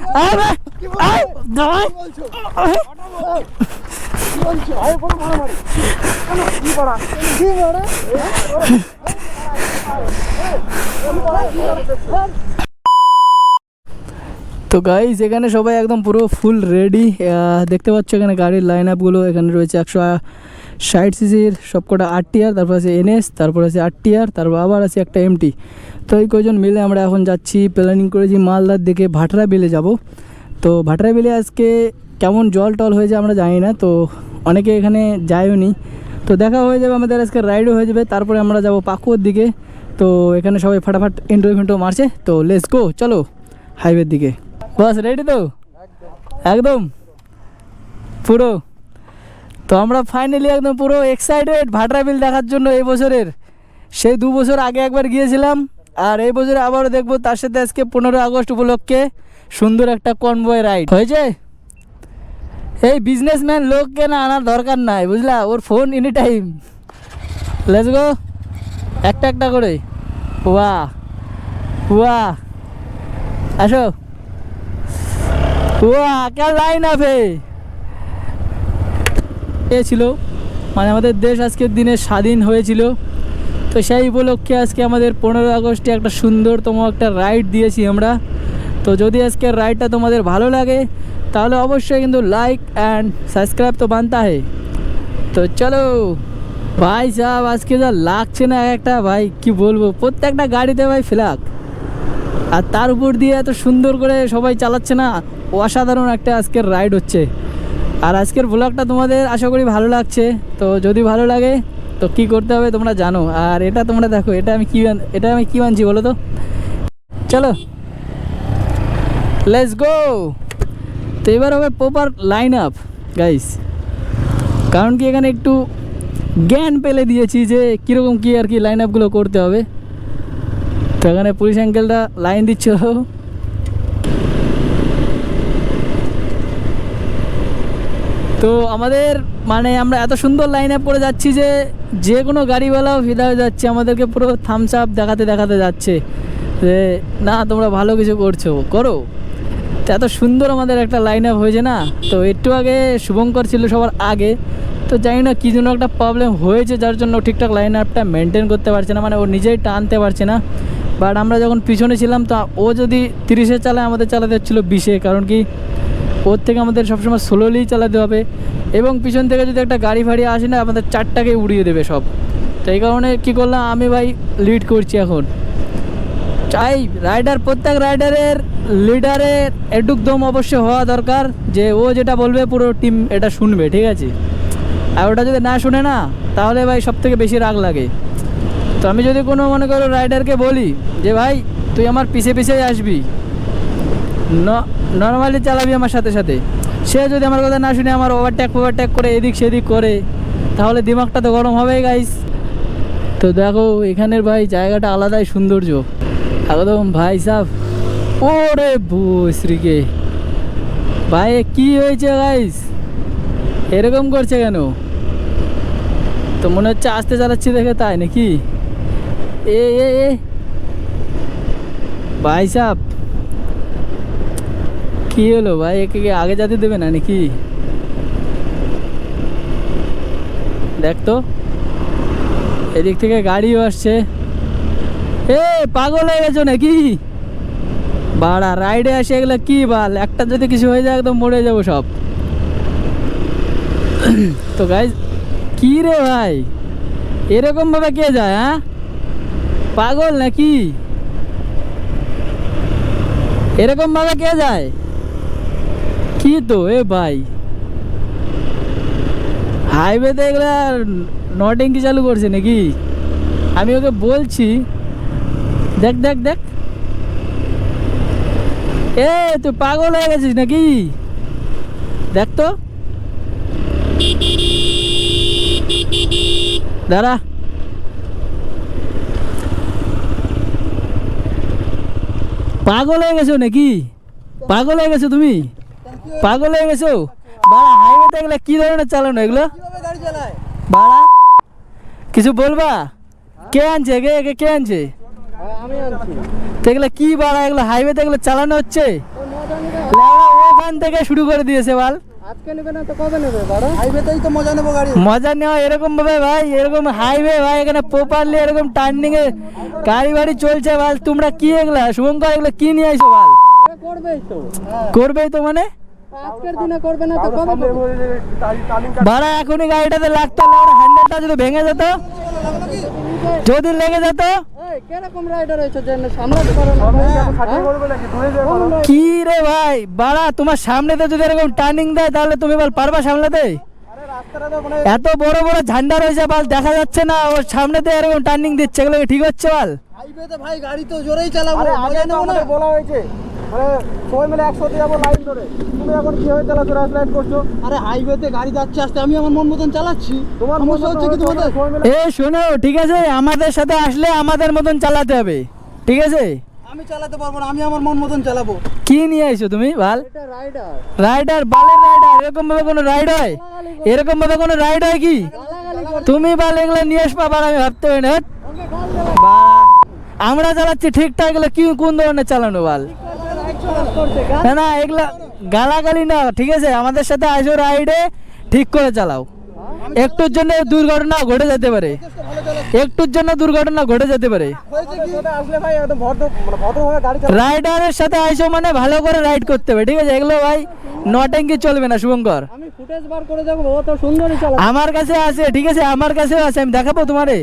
তো গাইস এখানে সবাই একদম পুরো ফুল রেডি। দেখতে পাচ্ছ এখানে গাড়ির লাইন আপগুলো এখানে রয়েছে 160 সিসির সবকটা RTR, তারপর আছে NS, তারপর আছে RTR, তারপর আবার আছে একটা MT। তো এই কজন মিলে আমরা এখন যাচ্ছি, প্ল্যানিং করেছি মালদার দিকে ভাটরা বিলে যাব। তো ভাটরা বিলে আজকে কেমন জল টল হয়েছে আমরা জানি না, তো অনেকে এখানে যায়ও নি। তো দেখা হয়ে যাবে আমাদের, আজকে রাইডও হয়ে যাবে। তারপরে আমরা যাব পাকুয়ার দিকে। তো এখানে সবাই ফাটাফাট ইন্টারভিউ মারছে, তো লেটস গো, চলো হাইওয়ের দিকে। বাস রেডি তো একদম পুরো। তো আমরা ফাইনালি একদম পুরো এক্সাইটেড ভাটরা বিল দেখার জন্য। এই বছরের সেই 2 বছর আগে একবার গিয়েছিলাম, আর এই বছরে আবারও দেখবো। তার সাথে আজকে 15 আগস্ট উপলক্ষে সুন্দর একটা কনভয় রাইড হয়েছে। এই বিজনেসম্যান লোককে না আনার দরকার নাই, বুঝলা, ওর phone any time. Let's go, একটা একটা করে। ওয়াহ ওয়াহ, আসো। ওয়াহ क्या লাইন আপে এ ছিল, মানে আমাদের দেশ আজকের দিনে স্বাধীন হয়েছিল। তো সেই উপলক্ষে আজকে আমাদের 15 আগস্টে একটা সুন্দরতম একটা রাইড দিয়েছি আমরা। তো যদি আজকের রাইডটা তোমাদের ভালো লাগে তাহলে অবশ্যই কিন্তু লাইক অ্যান্ড সাবস্ক্রাইব তো বানতা है। তো চলো ভাই সাহেব, আজকে যা লাগছে না একটা, ভাই কি বলবো, প্রত্যেকটা গাড়িতে ভাই ফ্ল্যাগ, আর তার উপর দিয়ে এত সুন্দর করে সবাই চালাচ্ছে না, অসাধারণ একটা আজকের রাইড হচ্ছে। আর আজকের ব্লগটা তোমাদের আশা করি ভালো লাগছে। তো যদি ভালো লাগে তো কি করতে হবে তোমরা জানো। আর এটা তোমরা দেখো, এটা আমি কি মানছি বলো তো। চলো লেটস গো। তো এবার হবে প্রপার লাইন আপ গাইস, কারণ কি এখানে একটু জ্ঞান পেলে দিয়েছি যে কীরকম কী আর কি লাইন আপগুলো করতে হবে। তো এখানে পুলিশ আঙ্কেলটা লাইন দিচ্ছিল। তো আমাদের মানে আমরা এত সুন্দর লাইন আপ করে যাচ্ছি যে কোনো গাড়িওয়ালাও ফিদা হয়ে যাচ্ছে, আমাদেরকে পুরো থামস আপ দেখাতে দেখাতে যাচ্ছে যে না তোমরা ভালো কিছু করো। তো এত সুন্দর আমাদের একটা লাইন আপ হয়েছে না। তো একটু আগে শুভঙ্কর ছিল সবার আগে, তো জানি না কী জন্য একটা প্রবলেম হয়েছে, যার জন্য ঠিকঠাক লাইন আপটা মেনটেন করতে পারছে না, মানে ও নিজেই টানতে পারছে না। বাট আমরা যখন পিছনে ছিলাম, তো ও যদি 30-এ চালায় আমাদের চালাতে হচ্ছিলো 20-এ, কারণ কি ওর থেকে আমাদের সবসময় স্লোলি চালাতে হবে। এবং পিছন থেকে যদি একটা গাড়ি ফাড়ি আসে না, আমাদের 4টাকে উড়িয়ে দেবে সব। তো এই কারণে কী করলাম, আমি ভাই লিড করছি এখন। চাই রাইডার, প্রত্যেক রাইডারের লিডারের এটুক দম অবশ্যই হওয়া দরকার যে ও যেটা বলবে পুরো টিম এটা শুনবে, ঠিক আছে। আর ওটা যদি না শুনে না, তাহলে ভাই সব থেকে বেশি রাগ লাগে। তো আমি যদি কোনো মনে করো রাইডারকে বলি যে ভাই তুই আমার পিছে পিছেই আসবি, নর্মালি চালাবি আমার সাথে সাথে, সে যদি আমার কথা না শুনে আমার ওভারটেক করে এদিক সেদিক করে, তাহলে দিমাগটা তো গরম হবেই গাইস। তো দেখো এখানের ভাই জায়গাটা আলাদাই সৌন্দর্য একদম ভাই সাহ। ওরে বসরিকে ভাই, কি হয়েছে গাইস, এরকম করছে কেন? তো মনে হচ্ছে আস্তে চালাচ্ছি দেখে, তাই নাকি? এ ভাই সাহ কি হলো ভাই, একে আগে যেতে দেবে না নাকি? দেখ তো এদিক থেকে গাড়িও আসছে। এ পাগল হয়ে গেছো নাকি? বাড়া রাইডে আসে এগুলো কি বাল, একটা যদি কিছু হয়ে যায় একদম মরে যাবো সব। তো গাইস কি রে ভাই, এরকম ভাবে কে যায়? হ্যাঁ পাগল নাকি? এরকম ভাবে কে যায় কি? তো এ ভাই হাইওয়েতে এগুলা নটিংকি চালু করছে নাকি? আমি ওকে বলছি দেখ দেখ দেখ, এ তুই পাগল হয়ে গেছিস নাকি? দেখ তো দাঁড়া, পাগল হয়ে গেছো নাকি? পাগল হয়ে গেছো তুমি? পাগল হয়ে গেছো? বাড়া হাইওয়েতে এগুলো কি ধরনের চালানো এগুলো? বাড়া কিছু বলবা? কে আনছে কে আনছে? তো এগুলো কি বাড়া, এগুলো হাইওয়েতে এগুলো চালানো হচ্ছে? এখান থেকে শুরু করে দিয়েছে বল। আজকে নেবে না তো কবে নেবে? হাইওয়েতেই তো মজা নেবো গাড়ি। মজা নেওয়া এরকম ভাবে ভাই, এরকম হাইওয়ে ভাই, এখানে প্রপারলি এরকম টার্নিং এ গাড়ি বাড়ি চলছে বল। তোমরা কি এগুলা শুভঙ্কর এগুলা কি নিয়ে আইছো বল? করবেই তো, করবেই তো মানে আজকের দিনে করবে না তো কবে করবে? ভাড়া এখনই গাড়িটাতে লাগতো, হ্যান্ডেলটা যদি ভেঙে যেত, যদি লেগে যেত। কিরকম রাইডার হয়েছে যে সামলাতে পারো না? কি রে ভাই বাড়া, তোমার সামনেতে যদি এরকম টার্নিং দেয় তাহলে তুমি বল পারবা সামলাতে? এত বড় বড় ঝান্ডা রয়েছে বল, দেখা যাচ্ছে না ওর সামনেতে এরকম টার্নিং দিচ্ছে, এগুলো কি ঠিক হচ্ছে বল? হাইওয়েতে ভাই গাড়ি তো জোরেই চালাবো, মজা নেবো না। বলা হয়েছে সবাই মিলে একসাথে যাবো লাইন ধরে, তুমি এখন কি হয়ে চালাচ্ছো, রাইড করছো? আরে হাইওয়েতে গাড়ি যাচ্ছে আসতে, আমি আমার মন মতন চালাচ্ছি। তোমার সমস্যা হচ্ছে কি তোমাদের? এ শোনো ঠিক আছে, আমাদের সাথে আসলে আমাদের মতন চালাতে হবে, ঠিক আছে? আমি চালাতে পারবো না, আমি আমার মন মতন চালাবো। কি নিয়ে আইছো তুমি বল? এটা রাইডার, রাইডার বালের রাইডার, এরকম ভাবে কোনো রাইড হয়? এরকম ভাবে কোনো রাইড হয় কি? তুমি বল এগুলো নিয়ে আসবা বাল, আমি ভাবতে পারি না। আমরা চালাচ্ছি ঠিকঠাক, এগুলো কি কোন ধরনের চালানো বল? না না এগুলা গালাগালি না, ঠিক আছে? আমাদের সাথে আইসো রাইডে, ঠিক করে চালাও। একটুর জন্য দুর্ঘটনা ঘটে যেতে পারে, একটুর জন্য দুর্ঘটনা ঘটে যেতে পারে। আসলে ভাই একদম ভদ্রভাবে গাড়ি চালাও। রাইডারের সাথে আইসো মানে ভালো করে রাইড করতে হবে, ঠিক আছে? এগুলো ভাই নটেঙ্কি চলবে না শুভঙ্কর। আমি ফুটেজ বার করে যাবো, ও তো সুন্দরই চালাবে। আমার কাছে আছে, ঠিক আছে? আমার কাছেও আছে, আমি দেখাবো তোমারে।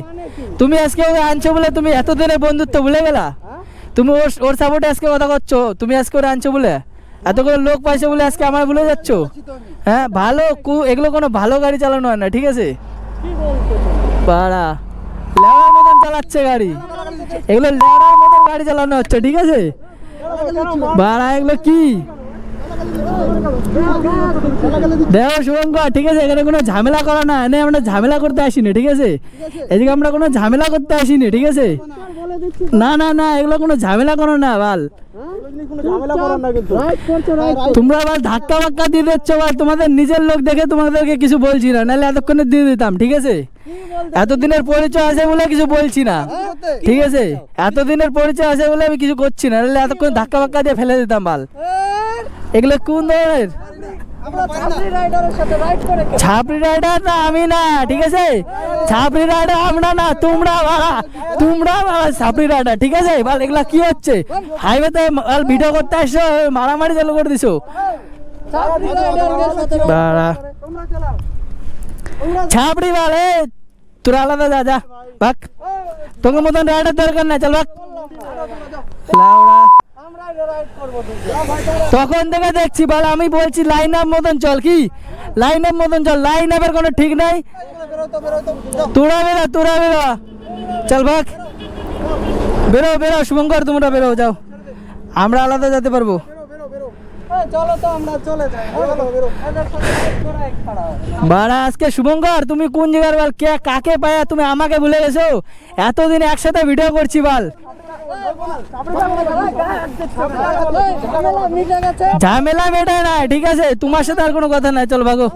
তুমি আজকে ওকে আনছো বলে তুমি এতদিনের বন্ধুত্ব ভুলে গেলা? তুমি ওর সাপোর্টে আজকে কথা করছো, তুমি আজকে ওরা আনছো বলে, এতগুলো লোক পাইছো বলে আজকে আমার ভুলে যাচ্ছ? হ্যাঁ ভালো এগুলো কোনো ভালো গাড়ি চালানো হয় না, ঠিক আছে? কি বলছো? পাড়া লেওয়ার মতন চালাচ্ছে গাড়ি, এগুলো লেওয়ার মতন গাড়ি চালানো হচ্ছে, ঠিক আছে? বাড়া এগুলো কি দেখো শুভঙ্কর, ঠিক আছে? এখানে কোনো ঝামেলা করা না, এনে আমরা ঝামেলা করতে আসিনি, ঠিক আছে? এদিকে আমরা কোনো ঝামেলা করতে আসিনি, ঠিক আছে? না না না এগুলো কোনো ঝামেলা করো না বাল, ঝামেলা করার না কিন্তু। তোমরা আবার ধাক্কা বাক্কা দিয়ে দিচ্ছ বল, তোমাদের নিজের লোক দেখে তোমাদেরকে কিছু বলছি না, নাহলে এতক্ষণে দিয়ে দিতাম, ঠিক আছে? এতদিনের পরিচয় আছে বলে কিছু বলছি না, ঠিক আছে? এতদিনের পরিচয় আছে বলে আমি কিছু করছি না, নাহলে এতক্ষণ ধাক্কা বাক্কা দিয়ে ফেলে দিতাম বাল। এগুলো কোন ধরনের ছাপড়ি রাইডার? না আমি না, ঠিক আছে? ছাপড়ি রাইডার আমরা না, তোমরা বাড়া, তোমরা বাড়া ছাপড়ি রাইডার, ঠিক আছে? বল এগুলা কি হচ্ছে? হাইওয়েতে ভিডিও করতে আসছো, মারামারি চালু করে দিছো বাড়া। ছাপড়ি বলে তোরা আলাদা যা, যা ভাগ, তোকে মতন রাইডার দরকার না, চল ভাগ লাউড়া। তখন থেকে দেখছি বল, আমি বলছি লাইন আপ মতন চল, কি লাইন আপ মতন চল, লাইন আপের কোনো ঠিক নাই। তোরা বেরো, তোরা বেরো, চল ভাগ, বেরো বেরো শুভঙ্কর, তোমরা বেরো, যাও, আমরা আলাদা যেতে পারবো। চলো তো আমরা চলে যাই। বাড়া আজকে শুভঙ্কর তুমি কোন জায়গার বল? কে কাকে পায়া তুমি আমাকে ভুলে গেছো? এতদিন একসাথে ভিডিও করছি বল, ঝামেলা মেটায় না, ঠিক আছে? তোমার সাথে আর কোনো কথা নাই, চল ভাগো।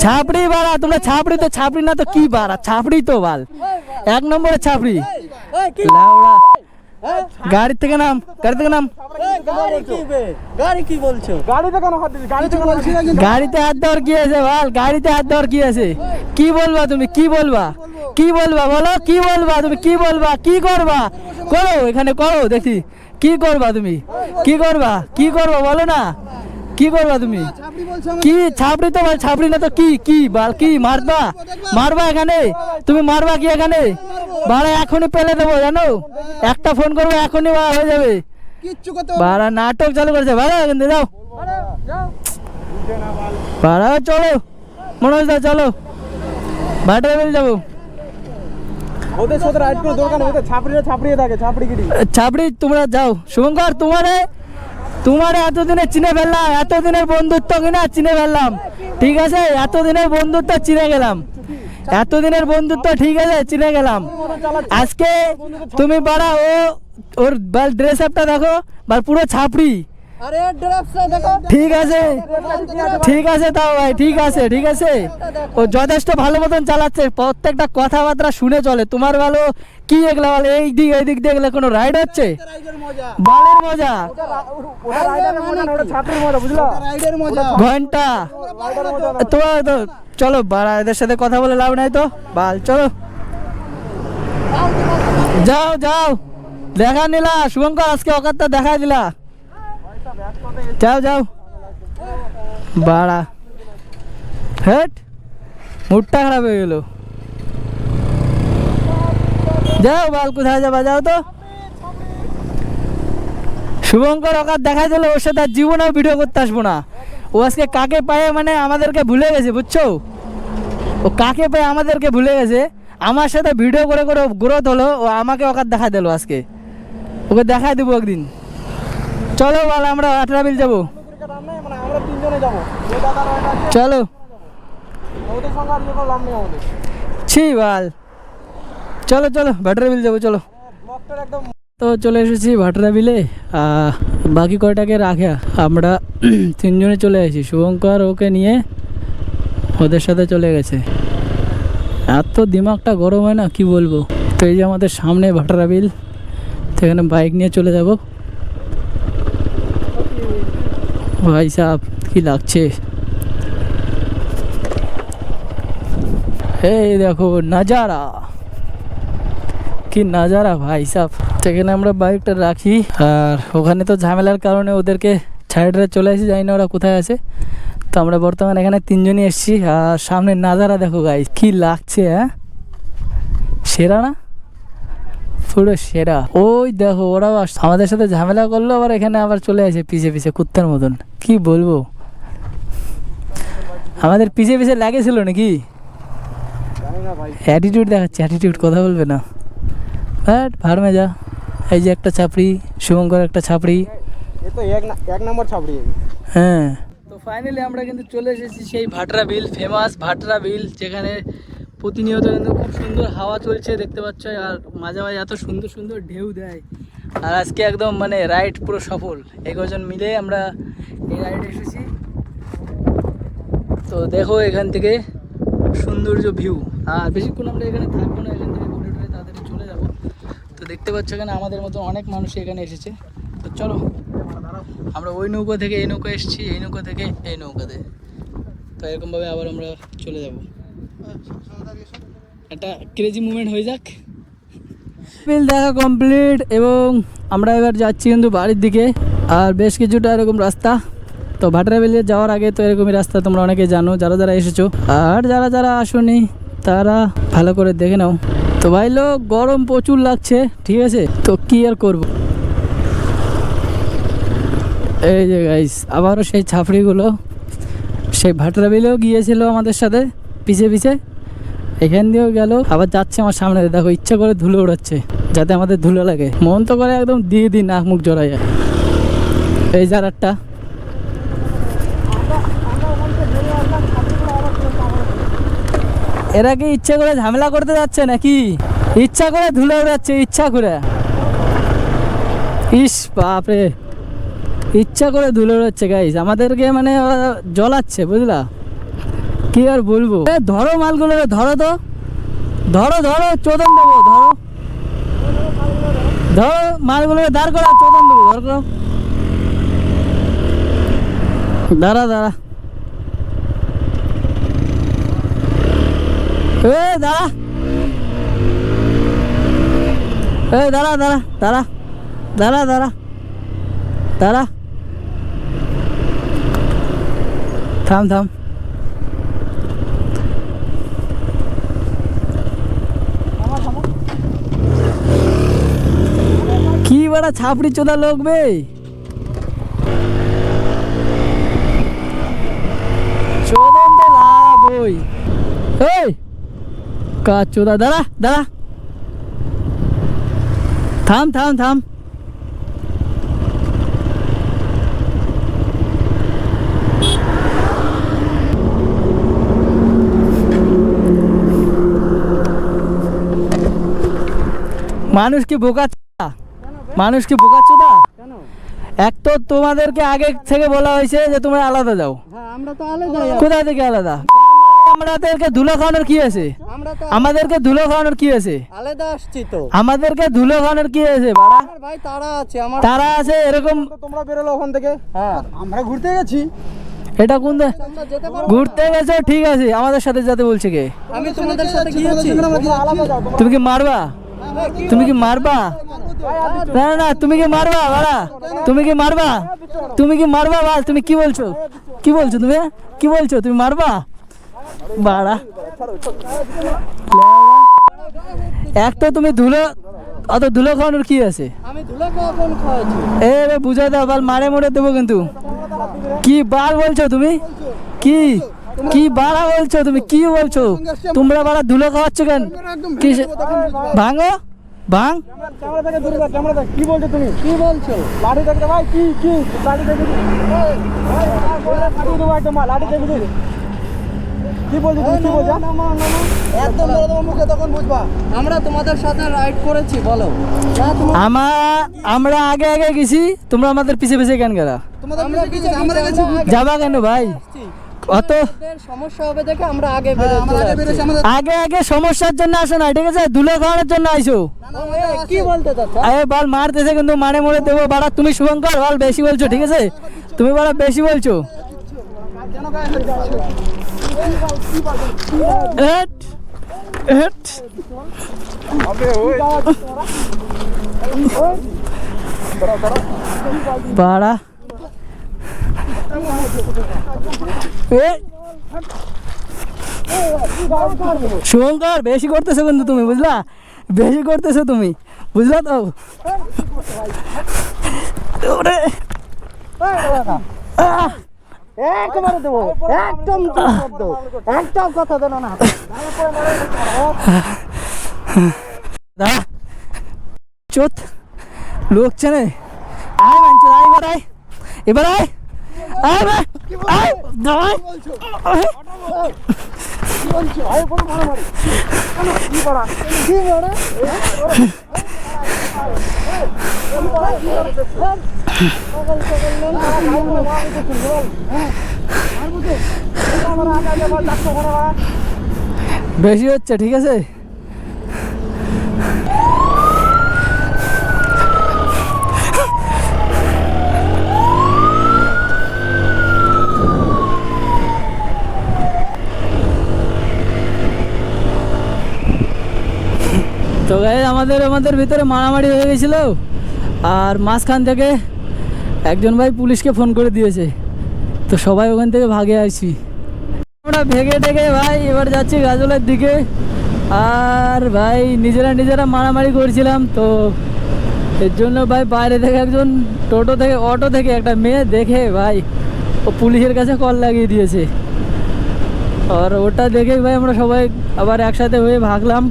ছাপড়ি বাড়া, তোমরা ছাপড়ি তো, ছাপড়ি না তো কি বাড়া? ছাপড়ি তো বাল, এক নম্বরের ছাপড়ি লাউড়া। গাড়ি থেকে নাম, গাড়ি থেকে নাম। গাড়ি কি বলছো? গাড়িতে কেন হাত দিবি? গাড়িতে বলছি না কিন্তু। গাড়িতে হাত দেওয়ার কি আছে বল? গাড়িতে হাত দেওয়ার কি আছে? কি বলবা তুমি? কি বলবা? কি বলবা বলো? কি বলবা তুমি? কি বলবা? কি করবা? করো এখানে, করো দেখি কি করবা তুমি? কি করবা? কি করবা বলো না? কি করবা তুমি? কি ছাপড়ি তো বল, ছাপড়ি না তো কি? কি বাল, কি মারবা? মারবা এখানে? তুমি মারবা কি এখানে? বাড়া এখনই পেলে দেবো জানো, একটা ফোন করবো এখনই বাড়া হয়ে যাবে। বাড়া নাটক চালু করেছে, বাড়া এখান থেকে যাও, বাড়া চলো মনোজ দা, চলো ভাটার বেল যাবো। ওদের সাথে রাইড করে দরকার নেই, ওদের ছাপড়িরা ছাপড়িয়ে থাকে, ছাপড়িগিরি। ছাপড়ি তোমরা যাও শুভঙ্কর, তোমারে এতদিনে চিনে ফেললাম, এতদিনের বন্ধুত্ব কিনা চিনে ফেললাম, ঠিক আছে? এতদিনের বন্ধুত্ব চিনে গেলাম, এতদিনের বন্ধুত্ব ঠিক আছে চিনে গেলাম। আজকে তুমি বাড়া ওর ড্রেস আপটা দেখো, পুরো ছাপড়ি, আরে ড্রাফটটা দেখো ঠিক আছে ঠিক আছে তাও ভাই ঠিক আছে ঠিক আছে ও যথেষ্ট ভালো মতন চালাচ্ছে প্রত্যেকটা কথাবার্তা শুনে চলে তোমার ভালো কি এগুলা বলে এই দিক দিয়ে এগুলা কোনো রাইড হচ্ছে রাইডের মজা বালের মজা ওটা রাইডারের মজা না, ওটা ছাত্রের মজা, বুঝলা? রাইডের মজা ঘন্টা তোমার তো চলো বাড়া এদের সাথে কথা বলে লাভ নাই তো বাল চলো যাও যাও দেখা নিলা শুভঙ্কর আজকে অকাতটা দেখা দিলা যাও যাও বাড়া হেট মুডটা খারাপ হয়ে গেল যাও বাল কোথায় যাবা যাও তো শুভঙ্কর অকাত দেখা দিল ওর সাথে আর জীবনেও ভিডিও করতে আসবো না ও আজকে কাকে পায়ে মানে আমাদেরকে ভুলে গেছে বুঝছো ও কাকে পায়ে আমাদেরকে ভুলে গেছে আমার সাথে ভিডিও করে করে গ্রোথ হলো ও আমাকে অকাত দেখা দিল আজকে ওকে দেখাই দেবো একদিন চলো বল আমরা আটরাবিল যাবো ক্রিকেট আর নেই, মানে আমরা তিনজনে যাবো। ওই দাদার রাইড আছে, চলো ওদের সঙ্গে আর ইয়ে করে লাভ নেই আমাদের। ছি বাল চলো চলো ভাটরাবিল যাবো চলো ব্লকটার একদম তো চলে এসেছি ভাটরাবিলে বাকি কয়টাকে রাখে আমরা তিনজনে চলে এসেছি শুভঙ্কর ওকে নিয়ে ওদের সাথে চলে গেছে এত দিমাগটা গরম হয় না কি বলবো তো এই যে আমাদের সামনে ভাটরাবিল সেখানে বাইক নিয়ে চলে যাব ভাই সাহেব কি লাগছে এই দেখো নাজারা কি নাজারা ভাই সাহেব সেখানে আমরা বাইকটা রাখি আর ওখানে তো ঝামেলার কারণে ওদেরকে সাইডে চলে আসি জানি না ওরা কোথায় আছে তো আমরা বর্তমানে এখানে তিনজনই এসেছি আর সামনে নাজারা দেখো গাইস কি লাগছে হ্যাঁ সেরা না পুরো সেরা ওই দেখো ওরাও আমাদের সাথে ঝামেলা করলো আবার এখানে আবার চলে আসে পিছে পিছে কুত্তার মতন কি বলবো আমাদের পিছে পিছে লাগেছিল নাকি জানি না ভাই। অ্যাটিটিউড দেখাচ্ছে অ্যাটিটিউড কথা বলবে না বাট ভাড়মে যা এই যে একটা ছাপড়ি শুভঙ্কর একটা ছাপড়ি এ তো এক নম্বর ছাপড়ি। হ্যাঁ তো ফাইনালি আমরা কিন্তু চলে এসেছি সেই ভাটরা বিল ফেমাস ভাটরা বিল যেখানে প্রতিনিয়ত কিন্তু খুব সুন্দর হাওয়া চলছে দেখতে পাচ্ছ আর মাঝে মাঝে এত সুন্দর সুন্দর ঢেউ দেয় আর আজকে একদম মানে রাইড পুরো সফল এই কজন মিলে আমরা এই রাইডে এসেছি তো দেখো এখান থেকে সৌন্দর্য ভিউ আর বেশিক্ষণ আমরা এখানে থাকবো না এখান থেকে ঘুরে টুরে তাড়াতাড়ি চলে যাবো তো দেখতে পাচ্ছ এখানে আমাদের মতো অনেক মানুষ এখানে এসেছে তো চলো আমরা ওই নৌকো থেকে এই নৌকো এসেছি এই নৌকো থেকে এই নৌকাতে তো এরকমভাবে আবার আমরা চলে যাব একটা ক্রেজি মুভমেন্ট হয়ে যাক বিল দেখা কমপ্লিট এবং আমরা এবার যাচ্ছি কিন্তু বাড়ির দিকে আর বেশ কিছুটা এরকম রাস্তা তো ভাটরাবিলে যাওয়ার আগে তো এরকমই রাস্তা তোমরা অনেকে জানো যারা যারা এসেছো আর যারা যারা আসোনি তারা ভালো করে দেখে নাও তো ভাই লোক গরম প্রচুর লাগছে ঠিক আছে তো কি আর করব এই যে গাইস আবারও সেই ছাপড়িগুলো সেই ভাটরাবিলেও গিয়েছিল আমাদের সাথে পিছে পিছে এখান দিয়েও গেল আবার যাচ্ছে আমার সামনে দেখো ইচ্ছা করে ধুলো উড়াচ্ছে যাতে আমাদের ধুলো লাগে মন তো করে একদম দিয়ে দিই নাক মুখ জড়াই যায় এই জারারটা এরা কি ইচ্ছা করে ঝামেলা করতে যাচ্ছে নাকি ইচ্ছা করে ধুলে উড়াচ্ছে ইচ্ছা করে ইস বাপরে ইচ্ছা করে ধুলে উড়াচ্ছে গাইস আমাদেরকে মানে ওরা জ্বলাচ্ছে বুঝলা কি আর বলবো ধরো মালগুলো ধরো তো ধরো ধরো চোদন দেবো ধরো ধরো মালগুলো দাঁড় করো চোদন দেবো ধর করো দাঁড়া দাঁড়া এ দাঁড়া এ দাঁড়া দাঁড়া দাঁড়া দাঁড়া দাঁড়া দাঁড়া থাম থাম কি বড় ছাপড়ি চোদা লোক বে চোদন তো লাভ ওই এই কাজ চোদা দাঁড়া দাঁড়া থাম থাম থাম মানুষ কি বোকা চোদা মানুষ কি বোকা চোদা এক তো তোমাদেরকে আগে থেকে বলা হয়েছে যে তোমরা আলাদা যাও, হ্যাঁ আমরা তো আলাদা, কোথা থেকে আলাদা? আমাদেরকে ধুলো খাওয়ানোর কি আছে? আমরা তো আমাদেরকে ধুলো খাওয়ানোর কি আছে? আলাদা আসছি তো। আমাদেরকে ধুলো খাওয়ানোর কি আছে বাড়া? আমার ভাই তারা আছে, আমার তারা আছে এরকম। তো তোমরা বেরোলো ওখান থেকে। হ্যাঁ আমরা ঘুরতে গেছি। এটা কোন আমরা যেতে পারবো। ঘুরতে গেছো ঠিক আছে, আমাদের সাথে যেতে বলছে কে? আমি তোমাদের সাথে গিয়েছি। আলাদা যাও তোমরা। তুমি কি মারবা? তুমি কি মারবা? না না না, তুমি কি মারবা বাড়া? তুমি কি মারবা? তুমি কি মারবা বাল? তুমি কি বলছো? কি বলছো তুমি? কি বলছো? তুমি মারবা বাড়া? এক তো তুমি ধুলো, অত ধুলো খাওয়ানোর কি আছে? আমি ধুলা কখন খাওয়াচ্ছি? এ রে বুঝাই দাও বাল, মারে মরে দেবো কিন্তু। কি বাল বলছো তুমি? কি কি বাড়া বলছো তুমি? কি বলছো তোমরা বাড়া? ধুলো খাওয়াচ্ছ কেন? কি ভাঙো ভাঙ। ক্যামেরা থেকে দূরে যাও, ক্যামেরা থেকে। কি বলছো তুমি? কি বলছো? লাঠি দেখতে ভাই, কি কি লাঠি দেখে লাঠি দেবো একদম, লাঠি দেখে দিবি। কি বলছো তুমি? কি বলছো? একদম বলে দেবো মুখে, তখন বুঝবা। আমরা তোমাদের সাথে রাইড করেছি, বলো। আমরা আগে আগে গেছি, তোমরা আমাদের পিছে পিছে কেন গেলা? আমরা গেছি, যাবা কেন ভাই? অত সমস্যা হবে দেখে আমরা আগে বেরোচ্ছি। আগে আগে সমস্যার জন্য আসো না, ঠিক আছে? ধুলো খাওয়ানোর জন্য আইসো। কি বলতে চাচ্ছ? আরে বাল মারতেছে কিন্তু, মারে মরে দেবো বাড়া। তুমি শুভঙ্কর বাল বেশি বলছো, ঠিক আছে? তুমি বাড়া বেশি বলছো। এট, এট। বাড়া এ শুভঙ্কর বেশি করতেছো কিন্তু তুমি, বুঝলা? বেশি করতেছো তুমি, বুঝলা তো? ওরে, আহ! একবারে দেবো, একদম শব্দ, একদম কথা দেন না। দাঁড়া চোত লোক চেনে। আয় মানছো, আয় এবার আয়, এবার আয়, আয় বে, আয় দাঁড়ায়। বেশি হচ্ছে, ঠিক আছে? তো গাইস আমাদের ভিতরে মারামারি হয়ে গেছিল, আর মাঝখান থেকে একজন ভাই পুলিশকে ফোন করে দিয়েছে, তো সবাই ওখান থেকে ভাগে আসছি। আমরা ভেগে টেগে ভাই এবার যাচ্ছি গাজলের দিকে। আর ভাই নিজেরা মারামারি করছিলাম, তো এর জন্য ভাই বাইরে থেকে একজন অটো থেকে একটা মেয়ে দেখে ভাই ও পুলিশের কাছে কল লাগিয়ে দিয়েছে। আর ওটা দেখে ভাই আমরা সবাই আবার একসাথে হয়ে ভাগলাম।